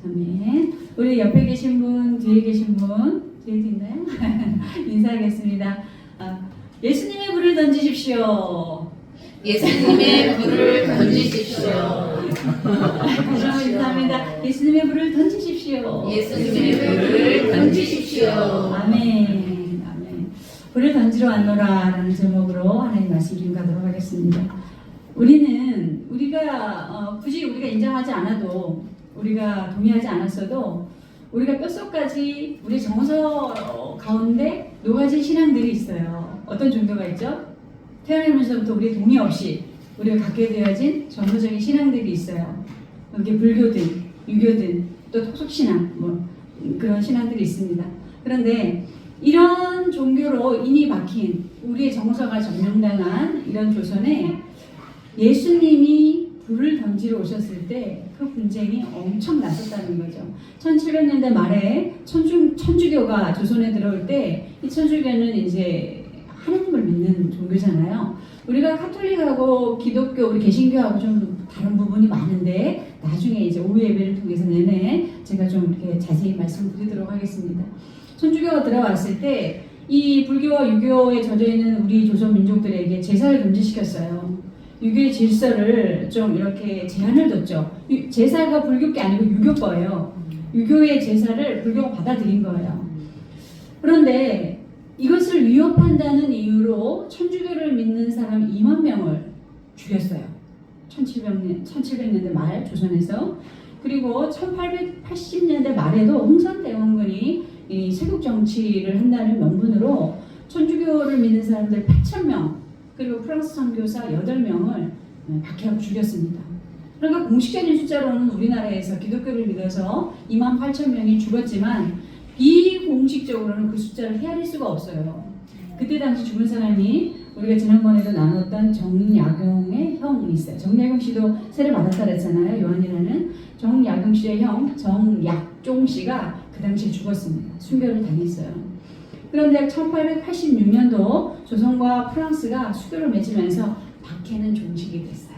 아멘. 우리 옆에 계신 분, 뒤에 계신 분, 뒤에도 있나요? 인사하겠습니다. 예수님의 불을 던지십시오. 예수님의 불을 던지십시오. 다시 한번 인사합니다. 예수님의 불을 던지십시오. 예수님의 불을 던지십시오. 아멘. 아멘. 불을 던지러 왔노라 라는 제목으로 하나님 말씀 좀 가도록 하겠습니다. 우리가 굳이 우리가 인정하지 않아도, 우리가 동의하지 않았어도 우리가 뼛속까지 우리 정서 가운데 녹아진 신앙들이 있어요. 어떤 정도가 있죠? 태어나면서부터 우리 동의 없이 우리가 갖게 되어진 정서적인 신앙들이 있어요. 그게 불교든 유교든 또 토속신앙 그런 신앙들이 있습니다. 그런데 이런 종교로 인이 박힌 우리의 정서가 점령당한 이런 조선에 예수님이 불을 던지러 오셨을 때 그 분쟁이 엄청 났었다는 거죠. 1700년대 말에 천주교가 조선에 들어올 때 이 천주교는 이제 하나님을 믿는 종교잖아요. 우리가 카톨릭하고 기독교, 우리 개신교하고 좀 다른 부분이 많은데 나중에 이제 오후 예배를 통해서 내내 제가 좀 이렇게 자세히 말씀드리도록 하겠습니다. 천주교가 들어왔을 때 이 불교와 유교에 젖어 있는 우리 조선 민족들에게 제사를 금지시켰어요. 유교의 질서를 좀 이렇게 제한을 뒀죠. 제사가 불교 게 아니고 유교 거예요. 유교의 제사를 불교가 받아들인 거예요. 그런데 이것을 위협한다는 이유로 천주교를 믿는 사람 2만 명을 죽였어요. 1700년대 말 조선에서. 그리고 1880년대 말에도 흥선대원군이 이 세국 정치를 한다는 명분으로 천주교를 믿는 사람들 8,000명 그리고 프랑스 선교사 8명을 박해하고 죽였습니다. 그러니까 공식적인 숫자로는 우리나라에서 기독교를 믿어서 28,000명이 죽었지만 비공식적으로는 그 숫자를 헤아릴 수가 없어요. 그때 당시 죽은 사람이 우리가 지난번에도 나눴던 정약용의 형이 있어요. 정약용 씨도 세를 받았다 그랬잖아요. 요한이라는 정약용 씨의 형 정약종 씨가 그 당시에 죽었습니다. 순교를 당했어요. 그런데 1886년도 조선과 프랑스가 수교를 맺으면서 박해는 종식이 됐어요.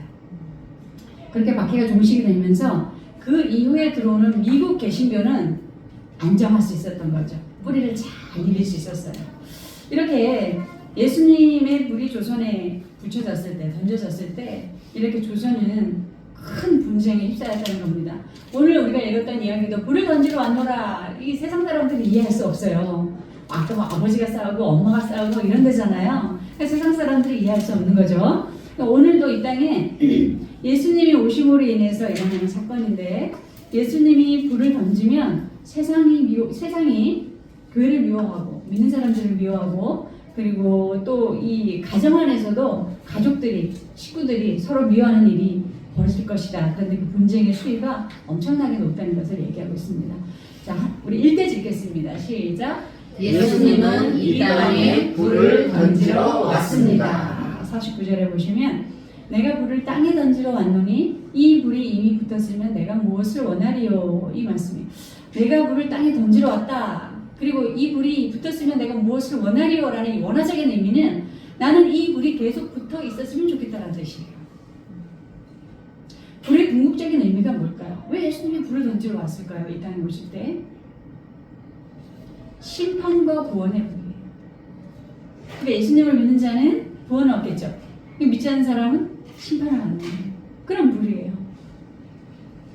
그렇게 박해가 종식이 되면서 그 이후에 들어오는 미국 개신교는 안정할 수 있었던 거죠. 뿌리를 잘 일릴 수 있었어요. 이렇게 예수님의 불이 조선에 붙여졌을 때, 던져졌을 때 이렇게 조선은 큰 분쟁에 휩싸였다는 겁니다. 오늘 우리가 읽었던 이야기도 불을 던지러 왔노라. 이 세상 사람들이 이해할 수 없어요. 아까 뭐 아버지가 싸우고 엄마가 싸우고 이런 데잖아요. 세상 사람들이 이해할 수 없는 거죠. 오늘도 이 땅에 예수님이 오심으로 인해서 일어나는 사건인데 예수님이 불을 던지면 세상이 교회를 미워하고 믿는 사람들을 미워하고 그리고 또 이 가정 안에서도 가족들이 식구들이 서로 미워하는 일이 벌어질 것이다. 그런데 그 분쟁의 수위가 엄청나게 높다는 것을 얘기하고 있습니다. 자, 우리 1대 읽겠습니다. 시작. 예수님은 이 땅에 불을 던지러 왔습니다. 49절에 보시면 내가 불을 땅에 던지러 왔노니 이 불이 이미 붙었으면 내가 무엇을 원하리요. 이 말씀이 내가 불을 땅에 던지러 왔다. 그리고 이 불이 붙었으면 내가 무엇을 원하리요 라는 이 원화적인 의미는 나는 이 불이 계속 붙어 있었으면 좋겠다는 뜻이에요. 불의 궁극적인 의미가 뭘까요? 왜 예수님이 불을 던지러 왔을까요? 이 땅에 오실 때 심판과 구원의 불이에요. 그러니까 예수님을 믿는 자는 구원은 없겠죠. 믿지 않는 사람은 심판을 받는 그런 불이에요.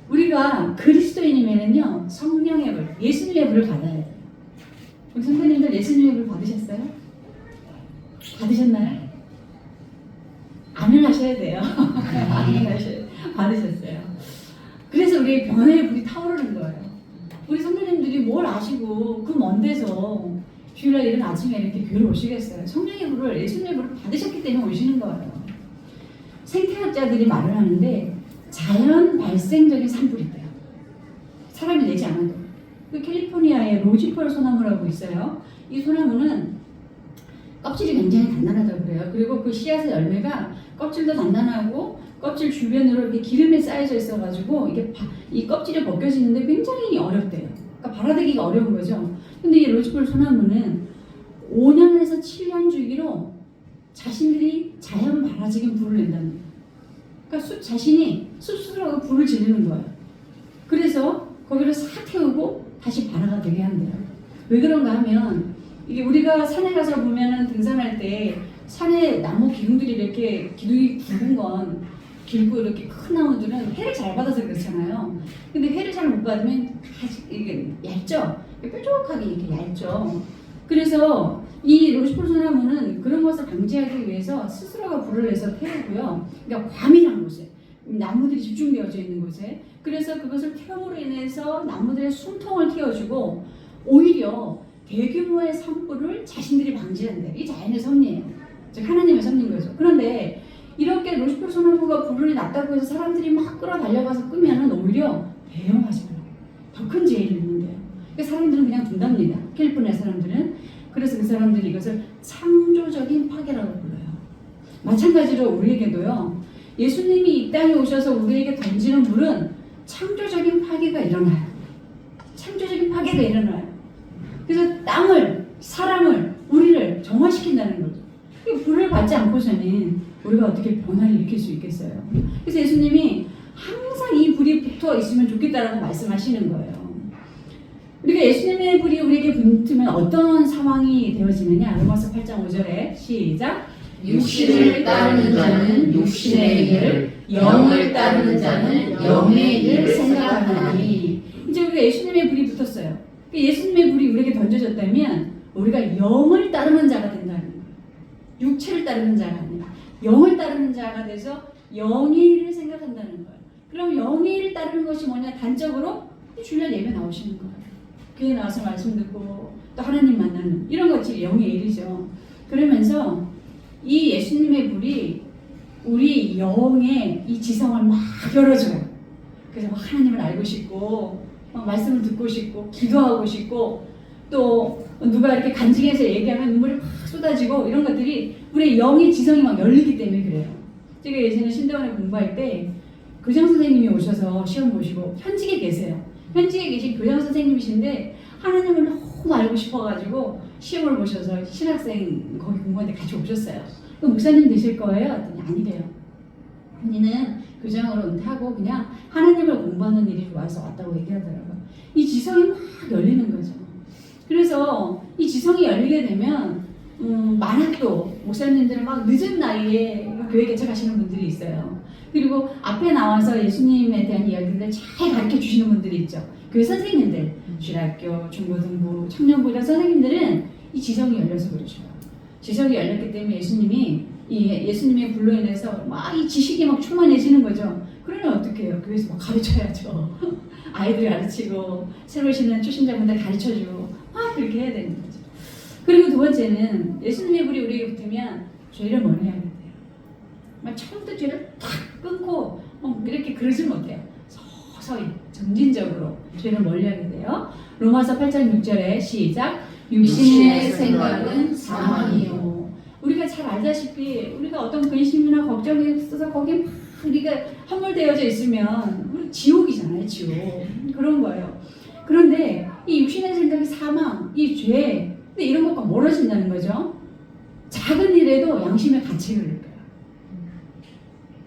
우리가 그리스도인이면요 성령의 불, 예수님의 불을 받아야 돼요. 우리 선생님들 예수님의 불 받으셨어요? 받으셨나요? 안을 하셔야 돼요. 안을 하셔야 받으셨어요. 그래서 우리 변화의 불이 타오르는 거예요. 우리 선배님들이 뭘 아시고 그 먼 데서 주일날 이른 아침에 이렇게 교회를 오시겠어요? 성령의 불을 예수님의 불을 받으셨기 때문에 오시는 거예요. 생태학자들이 말을 하는데 자연 발생적인 산불이 있대요. 사람이 내지 않아도. 그 캘리포니아에 로지펄 소나무라고 있어요. 이 소나무는 껍질이 굉장히 단단하다고 그래요. 그리고 그 씨앗의 열매가 껍질도 단단하고 껍질 주변으로 이렇게 기름이 쌓여져 있어가지고 이게 이 껍질이 벗겨지는데 굉장히 어렵대요. 그러니까 발아대기가 어려운 거죠. 근데 이 로지펄 소나무는 5년에서 7년 주기로 자신들이 자연 발화적인 불을 낸다는 거예요. 그러니까 자신이 숲스러워 불을 지르는 거예요. 그래서 거기를 싹 태우고 다시 발화가 되게 한대요. 왜 그런가 하면 이게 우리가 산에 가서 보면은 등산할 때 산에 나무 기둥들이 이렇게 기둥이 굵은 건 길고 이렇게 큰 나무들은 해를 잘 받아서 그렇잖아요. 근데 해를 잘 못 받으면 이게 얇죠? 뾰족하게 이렇게 얇죠. 그래서 이 로시폴 소나무는 그런 것을 방지하기 위해서 스스로가 불을 내서 태우고요. 그러니까 과밀한 곳에 나무들이 집중되어져 있는 곳에 그래서 그것을 태움으로 인해서 나무들의 숨통을 틔워주고 오히려 대규모의 산불을 자신들이 방지한대. 이 자연의 섭리예요. 즉 하나님의 섭리인 거죠. 그런데 이렇게 로시폴 소나무가 불이 났다고 해서 사람들이 막 끌어달려가서 끄면은 오히려 대형화져요. 더 큰 재해를 입는데요. 그러니까 사람들은 그냥 둔답니다. 캘리포니아 사람들은. 그래서 그 사람들이 이것을 창조적인 파괴라고 불러요. 마찬가지로 우리에게도요. 예수님이 이 땅에 오셔서 우리에게 던지는 불은 창조적인 파괴가 일어나요. 창조적인 파괴가 일어나요. 그래서 땅을, 사람을, 우리를 정화시킨다는 거죠. 불을 받지 않고서는 우리가 어떻게 변화를 일으킬 수 있겠어요. 그래서 예수님이 항상 이 불이 붙어 있으면 좋겠다라고 말씀하시는 거예요. 우리가 예수님의 불이 우리에게 붙으면 어떤 상황이 되어지느냐. 로마서 8장 5절에 시작. 육신을 따르는 자는 육신의 일을, 영을 따르는 자는 영의 일을 생각하나니. 이제 우리가 예수님의 불이 붙었어요. 예수님의 불이 우리에게 던져졌다면 우리가 영을 따르는 자가 된다는 거예요. 육체를 따르는 자가 아니라 영을 따르는 자가 돼서 영의 일을 생각한다는 거예요. 그럼 영의 일을 따르는 것이 뭐냐? 단적으로 주일날 예배 나오시는 거예요. 교회 나와서 말씀 듣고 또 하나님 만나는 이런 것이 영의 일이죠. 그러면서 이 예수님의 불이 우리 영의 이 지성을 막 열어줘요. 그래서 막 하나님을 알고 싶고 말씀을 듣고 싶고 기도하고 싶고 또 누가 이렇게 간증해서 얘기하면 눈물이 막 쏟아지고 이런 것들이 우리의 영의 지성이 막 열리기 때문에 그래요. 제가 예전에 신대원에 공부할 때 교장 선생님이 오셔서 시험 보시고 현직에 계세요. 현직에 계신 교장 선생님이신데 하나님을 너무 알고 싶어가지고 시험을 보셔서 신학생 거기 공부하는데 같이 오셨어요. 그럼 목사님 되실 거예요? 했더니 아니래요. 본인은 교장으로 은퇴하고 그냥 하나님을 공부하는 일이 좋아서 왔다고 얘기하더라고요. 이 지성이 막 열리는 거죠. 그래서 이 지성이 열리게 되면 만학도 목사님들은 막 늦은 나이에 교회 개척하시는 분들이 있어요. 그리고 앞에 나와서 예수님에 대한 이야기를 잘 가르쳐 주시는 분들이 있죠. 교회 선생님들, 주일학교, 중고등부, 청년부 이런 선생님들은 이 지성이 열려서 그러죠. 지성이 열렸기 때문에 예수님의 불로 인해서 막 이 지식이 막 충만해지는 거죠. 그러면 어떻게 해요? 교회에서 막 가르쳐야죠. 아이들 가르치고 새로 오시는 초신자분들 가르쳐주고 막 그렇게 해야 되는 거죠. 그리고 두 번째는 예수님의 불이 우리에게 붙으면 죄를 멀리하게 돼요. 막 처음부터 죄를 탁 끊고 이렇게 그러지 못해요. 서서히 점진적으로 죄를 멀리하게 돼요. 로마서 8장 6절에 시작. 육신의 생각은 사망이요. 우리가 잘 알다시피 우리가 어떤 근심이나 걱정이 있어서 거기에 막 우리가 함몰되어져 있으면 우리 지옥이잖아요. 지옥. 그런 거예요. 그런데 이 육신의 생각이 사망, 이 죄, 근데 이런 것과 멀어진다는 거죠. 작은 일에도 양심의 가책을 느껴요.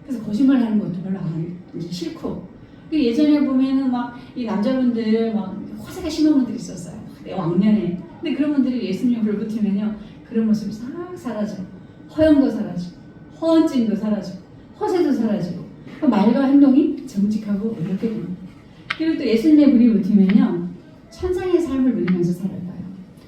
그래서 거짓말하는 것도 별로 안 싫고. 예전에 보면은 막 이 남자분들 막 허세가 심한 분들이 있었어요. 내 왕년에. 근데 그런 분들이 예수님 불 붙으면요, 그런 모습이 싹 사라져. 허영도 사라지고, 허언증도 사라지고, 허세도 사라지고, 말과 행동이 정직하고 이렇게 됩니다. 그리고 또 예수님의 불이 붙으면요, 천상의 삶을 누리면서 살아가요.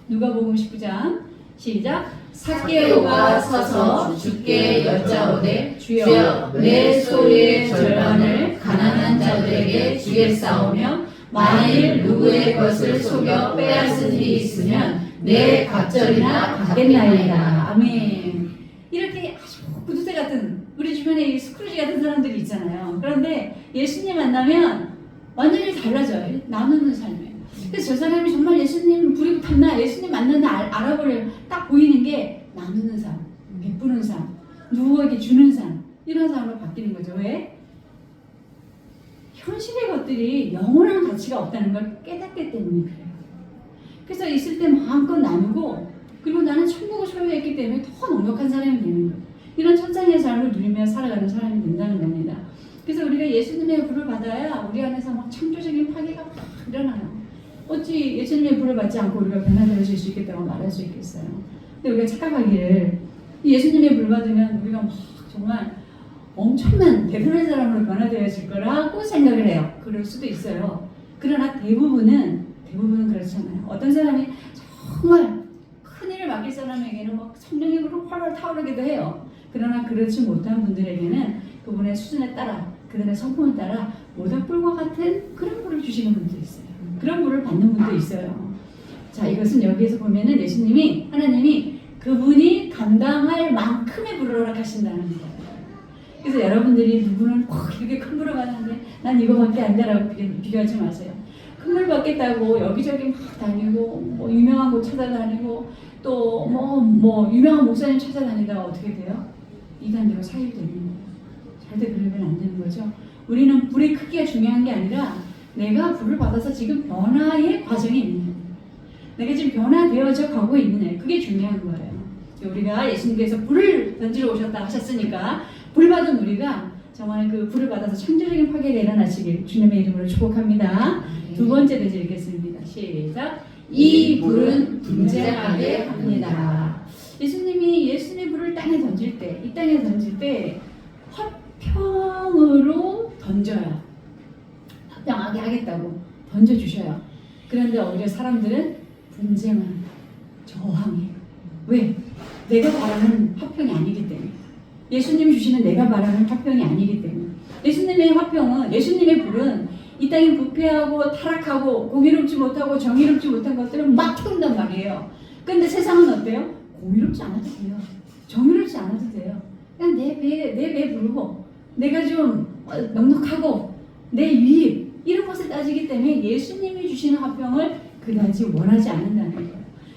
누가복음 19장 시작. 삭개오가 서서 주께 여짜오되 주여 내 소유의 절반을 가난한 자들에게 주겠사오며 만일 누구의 것을 속여 빼앗은 일이 있으면 내 갑절이나 받겠나이다. 아멘. 이렇게 아주 구두쇠 같은 우리 주변에 스크루지 같은 사람들이 있잖아요. 그런데 예수님 만나면 완전히 달라져요. 나누는 삶이에요. 그래서 저 사람이 정말 예수님 불이 붙었나, 예수님 만났나 알아보려면 딱 보이는 게 나누는 삶, 베푸는 삶, 누구에게 주는 삶, 이런 삶으로 바뀌는 거죠. 왜? 현실의 것들이 영원한 가치가 없다는 걸 깨닫기 때문에 그래요. 그래서 있을 때 마음껏 나누고, 그리고 나는 천국을 소유했기 때문에 더 넉넉한 사람이 되는 거예요. 이런 천상의 삶을 누리며 살아가는 사람이 된다는 겁니다. 그래서 우리가 예수님의 불을 받아야 우리 안에서 막 창조적인 파괴가 막 일어나요. 어찌 예수님의 불을 받지 않고 우리가 변화되어질 수 있겠다고 말할 수 있겠어요. 근데 우리가 착각하기를 예수님의 불 받으면 우리가 막 정말 엄청난 대단한 사람으로 변화되어질 거라고 생각을 해요. 그럴 수도 있어요. 그러나 대부분은 그렇잖아요. 어떤 사람이 정말 큰 일을 맡길 사람에게는 막 성령의 불로 활활 타오르기도 해요. 그러나 그렇지 못한 분들에게는 그분의 수준에 따라 그들의 성품에 따라 모닥불과 같은 그런 불을 주시는 분도 있어요. 그런 불을 받는 분도 있어요. 자, 이것은 여기에서 보면은 하나님이 그분이 감당할 만큼의 불을 허락하신다는 거예요. 그래서 여러분들이 누구는 이렇게 큰 불을 받는데 난 이거밖에 안 돼라고 비교하지 마세요. 큰 불 받겠다고 여기저기 막 다니고 뭐 유명한 곳 찾아다니고 또 뭐 유명한 목사님 찾아다니다가 어떻게 돼요? 이단되고 사유되는 거예요. 절대 그러면 안 되는 거죠. 우리는 불의 크기가 중요한 게 아니라 내가 불을 받아서 지금 변화의 과정이 있느냐, 내가 지금 변화되어져 가고 있느냐, 그게 중요한 거예요. 우리가 예수님께서 불을 던지러 오셨다 하셨으니까 불 받은 우리가 정말 그 불을 받아서 창조적인 파괴가 일어나시길 주님의 이름으로 축복합니다. 두 번째 대지 읽겠습니다. 시작. 이 불은 분쟁하게 합니다. 예수님이 예수님의 불을 땅에 던질 때, 이 땅에 던질 때 화평으로 던져요. 화평하게 하겠다고 던져주셔요. 그런데 오히려 사람들은 분쟁합니다. 저항해요. 왜? 내가 바라는 화평이 아니기 때문에. 예수님이 주시는 내가 바라는 화평이 아니기 때문에. 예수님의 화평은, 예수님의 불은 이 땅에 부패하고 타락하고 공의롭지 못하고 정의롭지 못한 것들은 막 태운단 말이에요. 근데 세상은 어때요? 공의롭지 않아도 돼요. 정의롭지 않아도 돼요. 그냥 내 배에 부르고 내가 좀 넉넉하고 내 유익 이런 것을 따지기 때문에 예수님이 주시는 화평을 그다지 원하지 않는다는 거예요.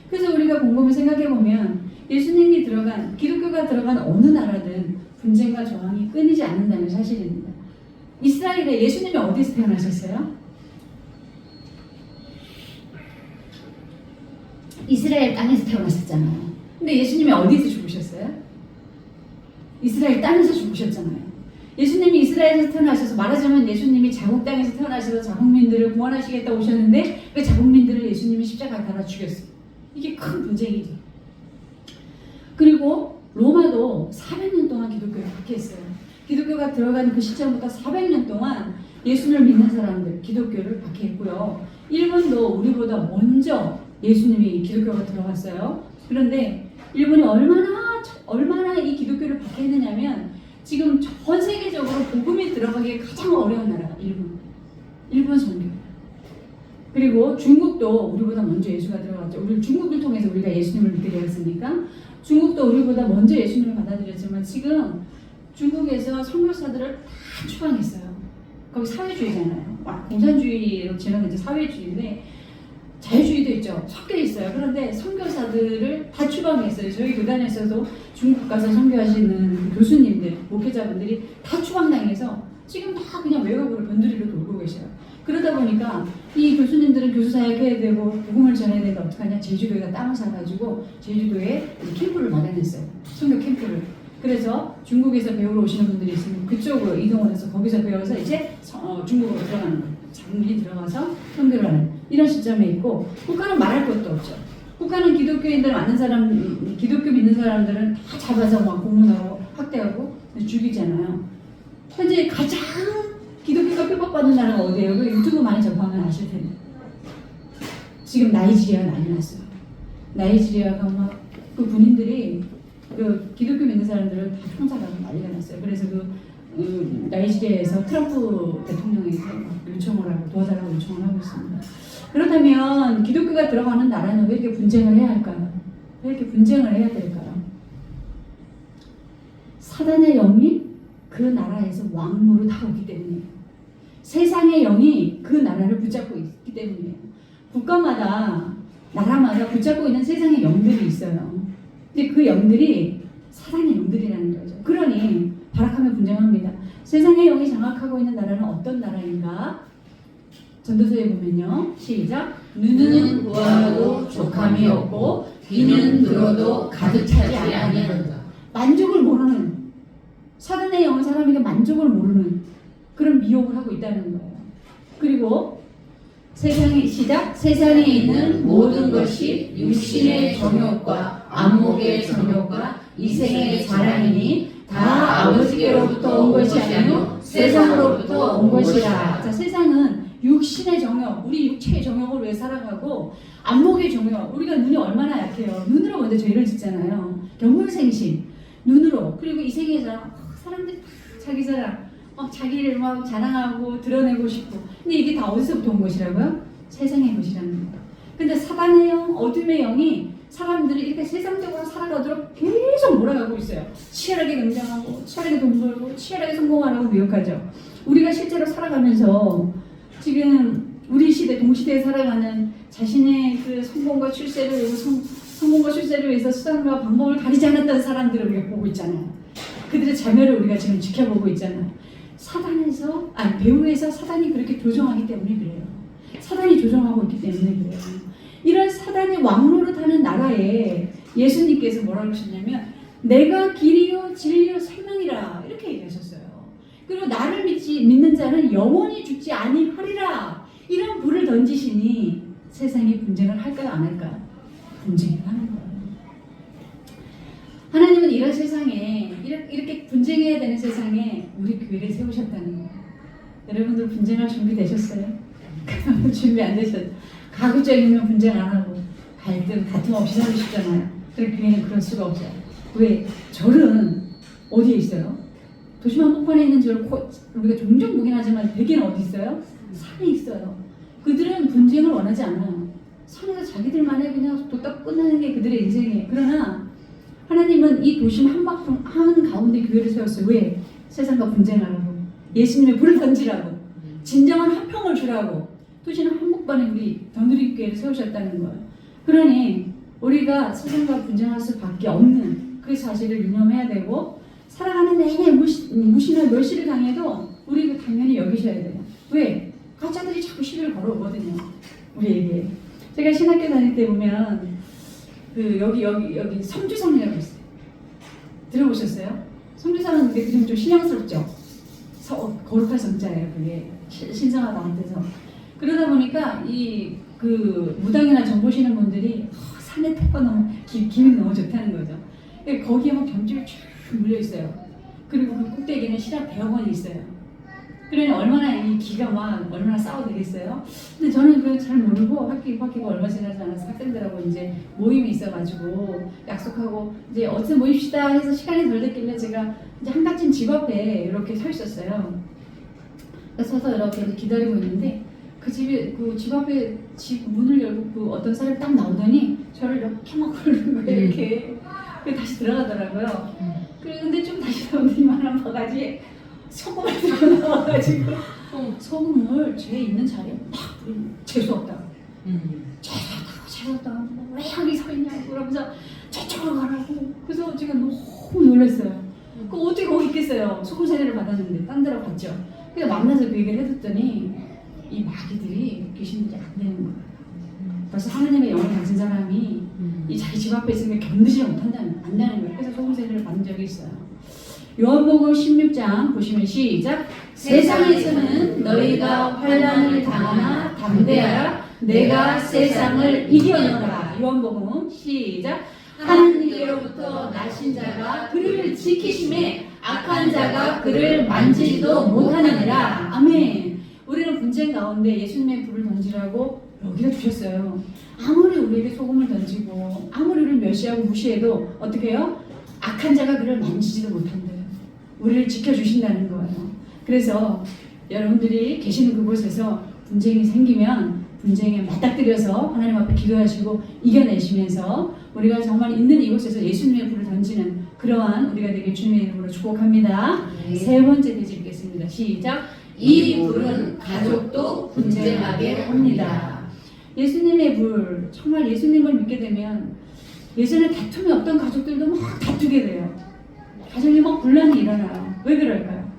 그래서 우리가 곰곰이 생각해 보면 예수님이 들어간, 기독교가 들어간 어느 나라든 분쟁과 저항이 끊이지 않는다는 사실입니다. 이스라엘에 예수님이 어디서 태어나셨어요? 이스라엘 땅에서 태어나셨잖아요. 근데 예수님이 어디서 죽으셨어요? 이스라엘 땅에서 죽으셨잖아요. 예수님이 이스라엘에서 태어나셔서, 말하자면 예수님이 자국 땅에서 태어나셔서 자국민들을 구원하시겠다 오셨는데 그 자국민들을 예수님이 십자가에 달아 죽였어요. 이게 큰 분쟁이죠. 그리고 로마도 400년 동안 기독교를 박해했어요. 기독교가 들어간 그 시점부터 400년 동안 예수를 믿는 사람들, 기독교를 박해했고요. 일본도 우리보다 먼저 예수님이 기독교가 들어갔어요. 그런데 일본이 얼마나 이 기독교를 박해했느냐면 지금 전 세계적으로 복음이 들어가기에 가장 어려운 나라가 일본 선교예요. 그리고 중국도 우리보다 먼저 예수가 들어갔죠. 우리 중국을 통해서 우리가 예수님을 믿게 되었으니까 중국도 우리보다 먼저 예수님을 받아들였지만 지금 중국에서 선교사들을 다 추방했어요. 거기 사회주의잖아요. 공산주의로 지나는 이제 사회주의인데 자유주의도 있죠. 섞여 있어요. 그런데 선교사들을 다 추방했어요. 저희 교단에서도 중국 가서 선교하시는 교수님들, 목회자분들이 다 추방당해서 지금 다 그냥 외곽으로 변두리로 돌고 계셔요. 그러다 보니까 이 교수님들은 교수 사역해야 되고 복음을 전해야 되는데 어떡하냐, 제주도에다 땅을 사가지고 제주도에 캠프를 마련했어요. 선교 캠프를. 그래서 중국에서 배우러 오시는 분들이 있으면 그쪽으로 이동을 해서 거기서 배워서 이제 중국으로 들어가는 거예요. 장군이 들어가서 선교를 하는 이런 시점에 있고, 국가는 말할 것도 없죠. 국가는 기독교인들 많은 사람, 기독교 믿는 사람들은 다 잡아서 막 고문하고 학대하고 죽이잖아요. 현재 가장 기독교가 핍박받는 나라가 어디예요? 그 유튜브 많이 접하면 아실 텐데. 지금 나이지리아가 난리 났어요. 나이지리아가 막 그 군인들이 그 기독교 믿는 사람들을 다 총살하고 난리가 났어요. 그래서 나이지리아에서 트럼프 대통령에게 요청을 하고 도와달라고 요청을 하고 있습니다. 그렇다면 기독교가 들어가는 나라는 왜 이렇게 분쟁을 해야 할까요? 왜 이렇게 분쟁을 해야 될까요? 사단의 영이 그 나라에서 왕노로 타오기 때문이에요. 세상의 영이 그 나라를 붙잡고 있기 때문이에요. 국가마다, 나라마다 붙잡고 있는 세상의 영들이 있어요. 근데 그 영들이 사단의 영들이라는 거죠. 그러니 발악하며 분쟁합니다. 세상의 영이 장악하고 있는 나라는 어떤 나라인가? 전도서에 보면요. 시작. 눈은 보아도 족함이 없고 귀는 들어도 가득 차지 아니한다. 만족을 모르는, 사단의 영은 사람에게 만족을 모르는 그런 미혹을 하고 있다는 거예요. 그리고 세상에 시작. 세상에 있는 모든 것이 육신의 정욕과 안목의 정욕과 이생의 자랑이니 다 아버지께로부터 온 것이 아니요 세상으로부터 온 것이라. 자, 세상은 육신의 정욕, 우리 육체의 정욕을 왜 살아가고 안목의 정욕, 우리가 눈이 얼마나 약해요. 눈으로 먼저 죄를 짓잖아요. 경물생심, 눈으로. 그리고 이생의 자랑, 사람들이 다 자기 자랑, 자기를 막 자랑하고 드러내고 싶고. 근데 이게 다 어디서부터 온 것이라고요? 세상의 것이라는 거예요. 근데 사단의 영, 어둠의 영이 사람들이 이렇게 세상적으로 살아가도록 계속 몰아가고 있어요. 치열하게 경쟁하고, 치열하게 돈 벌고, 치열하게 성공하라고 미혹하죠. 우리가 실제로 살아가면서 지금 우리 시대, 동시대에 살아가는 자신의 그 성공과 출세를 위해서 성공과 출세를 위해서 수단과 방법을 가리지 않았던 사람들을 우리가 보고 있잖아요. 그들의 자멸을 우리가 지금 지켜보고 있잖아요. 배후에서 사단이 그렇게 조종하기 때문에 그래요. 사단이 조종하고 있기 때문에 그래요. 이런 사단이 왕노릇하는 나라에 예수님께서 뭐라고 하셨냐면 내가 길이요 진리요 생명이라 이렇게 얘기하셨어요. 그리고 나를 믿는 자는 영원히 죽지 아니하리라. 이런 불을 던지시니 세상이 분쟁을 할까요 안 할까요? 분쟁을 하는 거예요. 하나님은 이런 세상에 이렇게 분쟁해야 되는 세상에 우리 교회를 세우셨다는 거예요. 여러분들 분쟁할 준비 되셨어요? 준비 안 되셨죠? 가구적이면 분쟁 안 하고 갈등 다툼 없이 살고 싶잖아요. 그런데 교회는 그럴 수가 없어요. 왜? 절은 어디에 있어요? 도심 한복판에 있는 절 우리가 종종 보긴 하지만 대개는 어디 있어요? 산에 있어요. 그들은 분쟁을 원하지 않아요. 산에서 자기들만의 그냥 도딱 끝나는 게 그들의 인생이에요. 그러나 하나님은 이 도심 한 가운데 교회를 세웠어요. 왜? 세상과 분쟁하라고. 예수님의 불을 던지라고. 진정한 화평을 주라고. 도심 한복판에 우리 더누리교회를 세우셨다는 거예요. 그러니 우리가 세상과 분쟁할 수밖에 없는 그 사실을 유념해야 되고 살아가는 내내 무시나 멸시를 당해도 우리가 당연히 여기셔야 돼요. 왜? 가짜들이 자꾸 시비를 걸어오거든요. 우리에게. 제가 신학교 다닐 때 보면 여기 성주성이라고 있어요. 들어보셨어요? 성주성은 근데 그림 좀 신앙스럽죠? 거룩한 성자예요. 그게 신성하다 한테서. 그러다 보니까 그 무당이나 점 보시는 분들이 산에 태가 너무 기분이 너무 좋다는 거죠. 거기에 막 경주를 쫙 물려 있어요. 그리고 그 꼭대기에는 신학 대학원이 있어요. 그러니 얼마나 이 기가 막 얼마나 싸워 되겠어요. 근데 저는 그걸 잘 모르고 학기가 얼마 지나지 않아서 학생들하고 이제 모임이 있어가지고 약속하고 이제 어떻게 모입시다 해서 시간이 덜 됐길래 제가 이제 한가쯤 집 앞에 이렇게 서 있었어요. 서서 이렇게 기다리고 있는데 그 집 앞에 집 문을 열고 그 어떤 사람이 딱 나오더니 저를 이렇게 막 부르는 거예요. 이렇게. 다시 들어가더라고요. 근데 좀 다시 나오더니 이만한 바가지에 소금을 들고 나와가지고 소금을 제 있는 자리에 막 뿌리는 재수없다고. 재수없다고 왜 여기 서 있냐고 그러면서 저쪽으로 가라고. 그래서 제가 너무 놀랐어요. 어떻게 거기 있겠어요. 소금 세례를 받았는데 딴 데로 갔죠. 그래서 만나서 그 얘기를 해줬더니 이 마귀들이 귀신들이 안 되는 거예요. 벌써 하나님의 영을 가진 사람이 이 자기 집 앞에 있으면 견디지 못한다는 거예요. 그래서 소금 세례를 받은 적이 있어요. 요한복음 16장 보시면 시작. 세상에서는 너희가 환난을 당하나 담대하라. 내가 세상을 이겨노라. 요한복음 시작. 하나님께로부터 나신 자가 그를 지키심에 악한 자가 그를 만지지도 못하느니라. 아멘. 우리는 분쟁 가운데 예수님의 불을 던지라고 여기다 주셨어요. 아무리 우리에게 소금을 던지고 아무리 우리를 멸시하고 무시해도 어떻게 해요? 악한 자가 그를 만지지도 못한대요. 우리를 지켜주신다는 거예요. 그래서 여러분들이 계시는 그곳에서 분쟁이 생기면 분쟁에 맞닥뜨려서 하나님 앞에 기도하시고 이겨내시면서 우리가 정말 있는 이곳에서 예수님의 불을 던지는 그러한 우리가 되게 주님의 이름으로 축복합니다. 네. 세 번째 되짚겠습니다. 시작. 이 불은 가족도 분쟁하게 합니다. 예수님의 불, 정말 예수님을 믿게 되면 예전에 다툼이 없던 가족들도 막 다투게 돼요. 가정에 막 분란이 일어나요. 왜 그럴까요?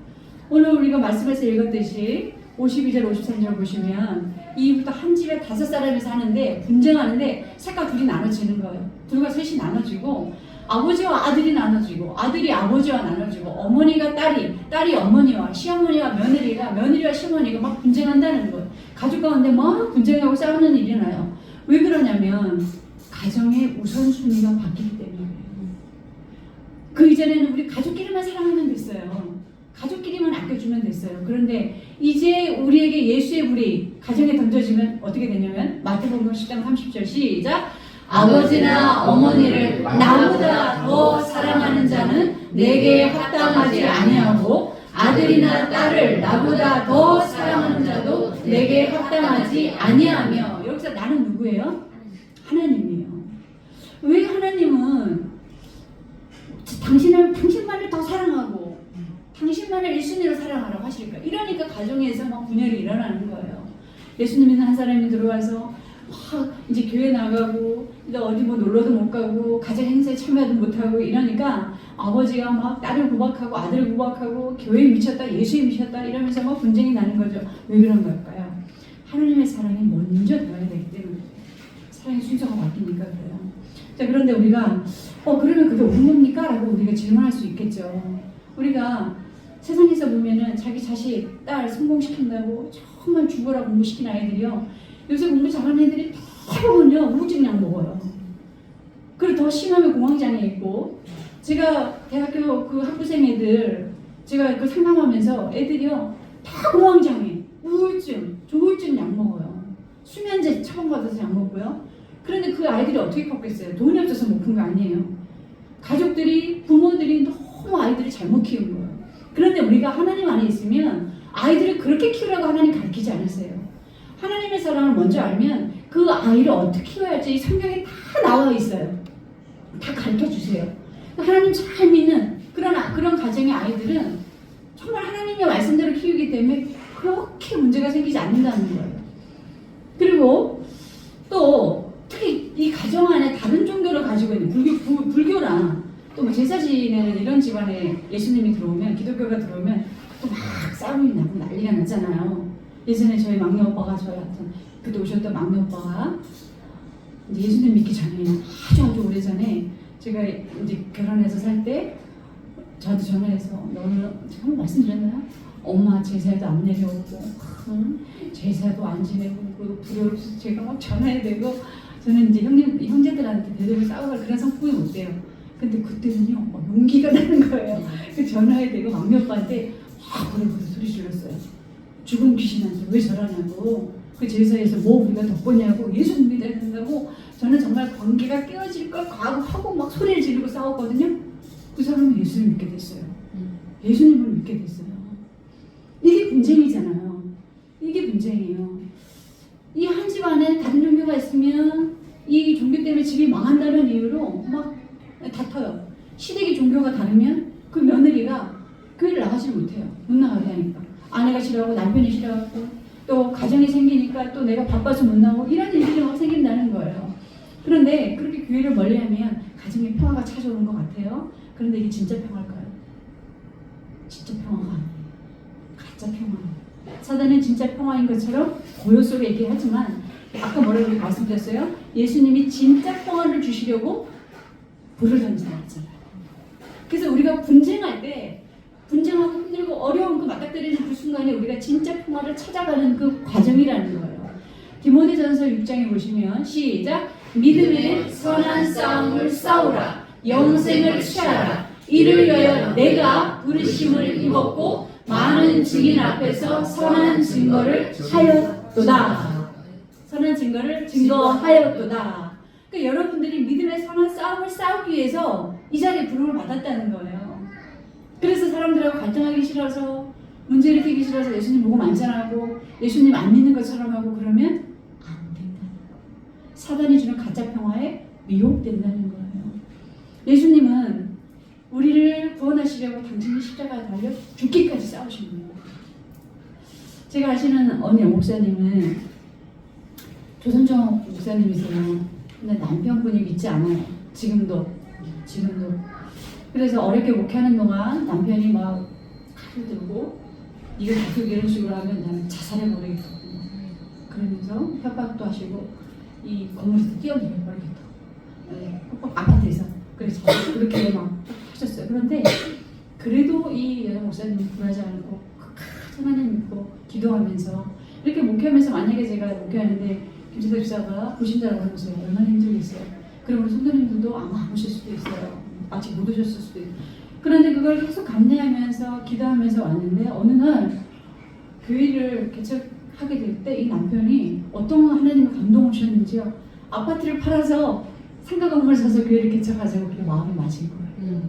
오늘 우리가 말씀에서 읽었듯이 52절 53절 보시면 이부터 한 집에 5사람이 사는데 분쟁하는데 색깔 둘이 나눠지는 거예요. 둘과 셋이 나눠지고 아버지와 아들이 나눠지고 아들이 아버지와 나눠지고 어머니가 딸이 어머니와 시어머니와 며느리와 시어머니가 막 분쟁한다는 거예요. 가족 가운데 막 분쟁하고 싸우는 일이 나요. 왜 그러냐면 가정의 우선순위가 바뀌기 때문이에요. 그 이전에는 우리 가족끼리만 사랑하면 됐어요. 가족끼리만 아껴주면 됐어요. 그런데 이제 우리에게 예수의 불이 가정에 던져지면 어떻게 되냐면 마태복음 10장 30절 시작. 아버지나 어머니를 나보다 더 사랑하는 자는 내게 합당하지 아니하고 아들이나 딸을 나보다 더 사랑하는 자도 내게 합당하지 아니하며. 여기서 나는 누구예요? 하나님이에요. 왜 하나님은 당신만을 더 사랑하고 당신만을 1순위로 사랑하라고 하실까? 이러니까 가정에서 막 분열이 일어나는 거예요. 예수 믿는 한 사람이 들어와서 막 이제 교회 나가고 이제 어디 뭐 놀러도 못 가고 가정 행사에 참여도 못 하고 이러니까 아버지가 막 딸을 구박하고 아들을 구박하고 교회에 미쳤다, 예수에 미쳤다 이러면서 막 분쟁이 나는 거죠. 왜 그런 걸까요? 하나님의 사랑이 먼저 되어야 되기 때문에 사랑의 순서가 바뀌니까 그래요. 자, 그런데 우리가 그러면 그게 옳은 겁니까? 라고 우리가 질문할 수 있겠죠. 우리가 세상에서 보면은 자기 자식, 딸 성공시킨다고 정말 죽어라 공부시킨 아이들이요. 요새 공부 잘하는 애들이 대부분요 우울증 약 먹어요. 그리고 더 심하면 공황장애 있고, 제가 대학교 그 학부생 애들 제가 그 상담하면서 애들이요 다 공황장애, 우울증, 조울증 약 먹어요. 수면제 처방받아서 약 먹고요. 그런데 그 아이들이 어떻게 컸겠어요? 돈이 없어서 못 큰 거 아니에요. 가족들이, 부모들이 너무 아이들을 잘못 키운 거예요. 그런데 우리가 하나님 안에 있으면 아이들을 그렇게 키우라고 하나님 가르치지 않으세요. 하나님의 사랑을 먼저 알면 그 아이를 어떻게 키워야지 성경에 다 나와 있어요. 다 가르쳐 주세요. 하나님 잘 믿는 그런 가정의 아이들은 정말 하나님의 말씀대로 키우기 때문에 그렇게 문제가 생기지 않는다는 거예요. 그리고 또 특히 이 가정 안에 다른 종교를 가지고 있는 불교나 또 뭐 제사 지내는 이런 집안에 예수님이 들어오면, 기독교가 들어오면 또 막 싸움이 나고 난리가 나잖아요. 예전에 저희 막내 오빠가 저한테 그때 오셨던 막내 오빠가 이제 예수님 믿기 전에 아주 오래전에 제가 이제 결혼해서 살 때 저한테 전화해서 너는 제가 말씀드렸나요? 엄마 제사도 안 내려오고 제사도 안 지내고 부러워서 제가 막 전화해대고 저는 이제 형제들한테 대대로 싸우고 그런 성품이 못 돼요. 근데 그때는요 막 용기가 나는 거예요. 그 전화해대고 막내 오빠한테 그래 소리 질렀어요. 죽은 귀신한테 왜 저러냐고, 그 제사에서 뭐 우리가 덕보냐고, 예수 믿어야 된다고. 저는 정말 관계가 깨어질 걸 각오하고 막 소리를 지르고 싸웠거든요. 그 사람은 예수를 믿게 됐어요. 예수님을 믿게 됐어요. 이게 분쟁이잖아요. 이게 분쟁이에요. 이 한 집안에 다른 종교가 있으면 이 종교 때문에 집이 망한다는 이유로 막 다퉈요. 시댁이 종교가 다르면 그 며느리가 교회를 나가지 못해요. 못 나가게 하니까. 아내가 싫어하고 남편이 싫어하고 또 가정이 생기니까 또 내가 바빠서 못 나오고 이런 일들이 막 생긴다는 거예요. 그런데 그렇게 교회를 멀리하면 가정의 평화가 찾아오는 것 같아요. 그런데 이게 진짜 평화일까요? 진짜 평화가 아니에요. 가짜 평화. 사단은 진짜 평화인 것처럼 고요 속에 얘기하지만 아까 뭐라고 말씀드렸어요? 예수님이 진짜 평화를 주시려고 불을 던진다고 했잖아요. 그래서 우리가 분쟁할 때 분쟁하고 힘들고 어려운 그 맞닥뜨리는 그 순간에 우리가 진짜 평화를 찾아가는 그 과정이라는 거예요. 디모데전서 6장에 보시면 시작. 믿음의 선한 싸움을 싸우라. 영생을 취하라. 이를 위하여 내가 부르심을 입었고 많은 증인 앞에서 선한 증거를 하였도다. 선한 증거를 증거하였도다. 그러니까 여러분들이 믿음의 선한 싸움을 싸우기 위해서 이 자리에 부름을 받았다는 거예요. 그래서 사람들하고 갈등하기 싫어서 문제 일으키기 싫어서 예수님 보고 만찬하고 예수님 안 믿는 것처럼 하고 그러면 안 된다는 거예요. 사단이 주는 가짜 평화에 미혹된다는 거예요. 예수님은 우리를 구원하시려고 당신이 십자가에 달려 죽기까지 싸우신 겁니다. 제가 아시는 어느 목사님은 조선정 목사님이세요. 근데 남편분이 믿지 않아요. 지금도. 그래서 어렵게 목회하는 동안 남편이 막 칼을 들고 이거 계속 이런 식으로 하면 나는 자살해버리겠다. 그러면서 협박도 하시고 이 건물에서 뛰어내려버리겠다. 협박 아파트에서. 그래서 그렇게 막 하셨어요. 그런데 그래도 이 여자 목사님이 굴하지 않고 끝까지 하나님 믿고 기도하면서 이렇게 목회하면서 만약에 제가 목회하는데 김재석 집사가 불신자라고 하면서 얼마나 힘들겠어요. 그럼 우리 성도님들도 아마 안 오실 수도 있어요. 아직 못 오셨을 수도 있고. 그런데 그걸 계속 감내하면서 기도하면서 왔는데 어느 날 교회를 개척하게 될 때 이 남편이 어떤 하나님의 감동을 주셨는지요. 아파트를 팔아서 상가 건물 사서 교회를 개척하자고 그렇게 마음이 맞은 거예요.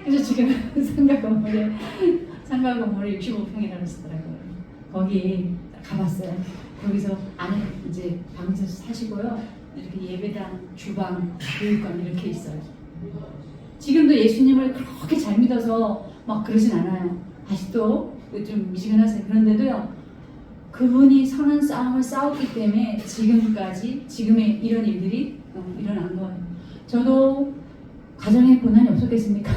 그래서 지금 상가 건물이 65평이라고 쓰더라고요. 거기 가봤어요. 거기서 안에 이제 방에서 사시고요. 이렇게 예배당, 주방, 교육관 이렇게 있어요. 지금도 예수님을 그렇게 잘 믿어서 막 그러진 않아요. 아직도 좀 미지근하세요. 그런데도요, 그분이 선한 싸움을 싸웠기 때문에 지금의 이런 일들이 일어난 거예요. 저도 가정에 고난이 없었겠습니까?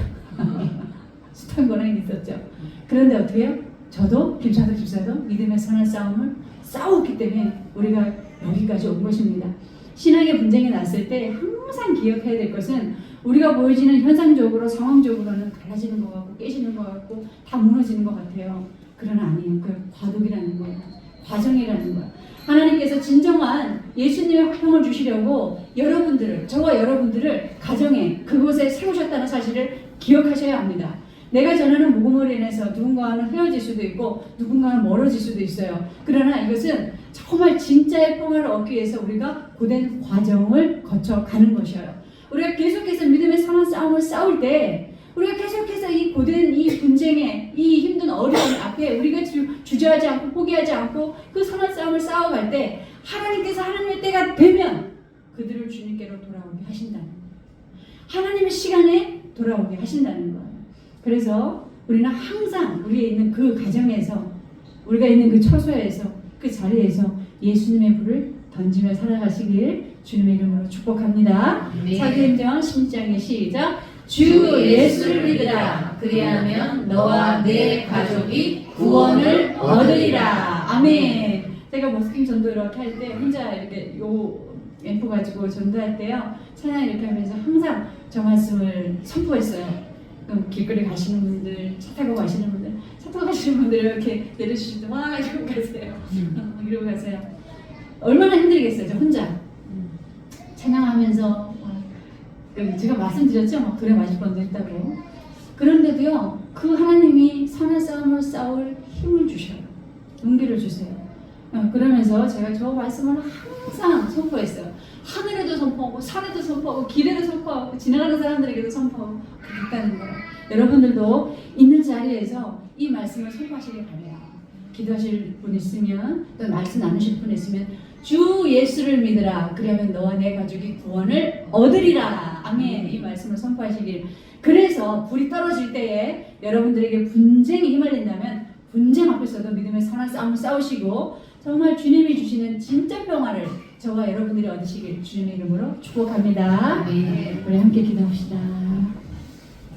숱한 고난이 있었죠. 그런데 어떻게 해요? 저도 김찬석 집사도 믿음의 선한 싸움을 싸웠기 때문에 우리가 여기까지 온 것입니다. 신앙의 분쟁이 났을 때 항상 기억해야 될 것은 우리가 보여지는 현상적으로 상황적으로는 갈라지는 것 같고 깨지는 것 같고 다 무너지는 것 같아요. 그러나 아니에요. 그 과도기라는 거예요. 과정이라는 거예요. 하나님께서 진정한 예수님의 화평을 주시려고 저와 여러분들을 가정에 그곳에 세우셨다는 사실을 기억하셔야 합니다. 내가 전하는 복음으로 인해서 누군가는 헤어질 수도 있고 누군가는 멀어질 수도 있어요. 그러나 이것은 정말 진짜의 평화를 얻기 위해서 우리가 고된 과정을 거쳐가는 것이에요. 우리가 계속해서 믿음의 선한 싸움을 싸울 때 우리가 계속해서 이 고된 이 분쟁에 이 힘든 어려움 앞에 우리가 주저하지 않고 포기하지 않고 그 선한 싸움을 싸워갈 때 하나님께서 하나님의 때가 되면 그들을 주님께로 돌아오게 하신다는 거예요. 하나님의 시간에 돌아오게 하신다는 거예요. 그래서 우리는 항상 우리에 있는 그 가정에서 우리가 있는 그 처소에서 그 자리에서 예수님의 불을 던지며 살아가시길 주님의 이름으로 축복합니다. 사도행전 16장의 시작. 주 예수를 믿으라. 그리하면 너와 내 가족이 구원을 얻으리라. 아멘. 제가 머스킹 전도 이렇게 할 때 혼자 이렇게 요 앰프 가지고 전도할 때요, 찬양 이렇게 하면서 항상 저 말씀을 선포했어요. 길거리 가시는 분들, 차 타고 가시는 분들 이렇게 내려주실 때 와 이러고 가세요. 이러고 가세요. 얼마나 힘들겠어요, 저 혼자 찬양하면서. 제가 말씀드렸죠, 막 그래 맞을 뻔도 했다고. 그런데도요, 그 하나님이 선한 싸움을 싸울 힘을 주셔요. 용기를 주세요. 그러면서 제가 저 말씀을 항상 선포했어요. 하늘에도 선포하고 산에도 선포하고 길에도 선포하고 지나가는 사람들에게도 선포하고 그랬다는 거예요. 여러분들도 있는 자리에서 이 말씀을 선포하시길 바래요. 기도하실 분 있으면 또 말씀 나누실 분 있으면 주 예수를 믿으라. 그러면 너와 내 가족이 구원을 얻으리라. 아멘. 이 말씀을 선포하시길. 그래서 불이 떨어질 때에 여러분들에게 분쟁이 휘말린다면 분쟁 앞에서도 믿음의 선한 싸움을 싸우시고 정말 주님이 주시는 진짜 평화를 저와 여러분들이 얻으시길 주님의 이름으로 축복합니다. 우리 함께 기도합시다.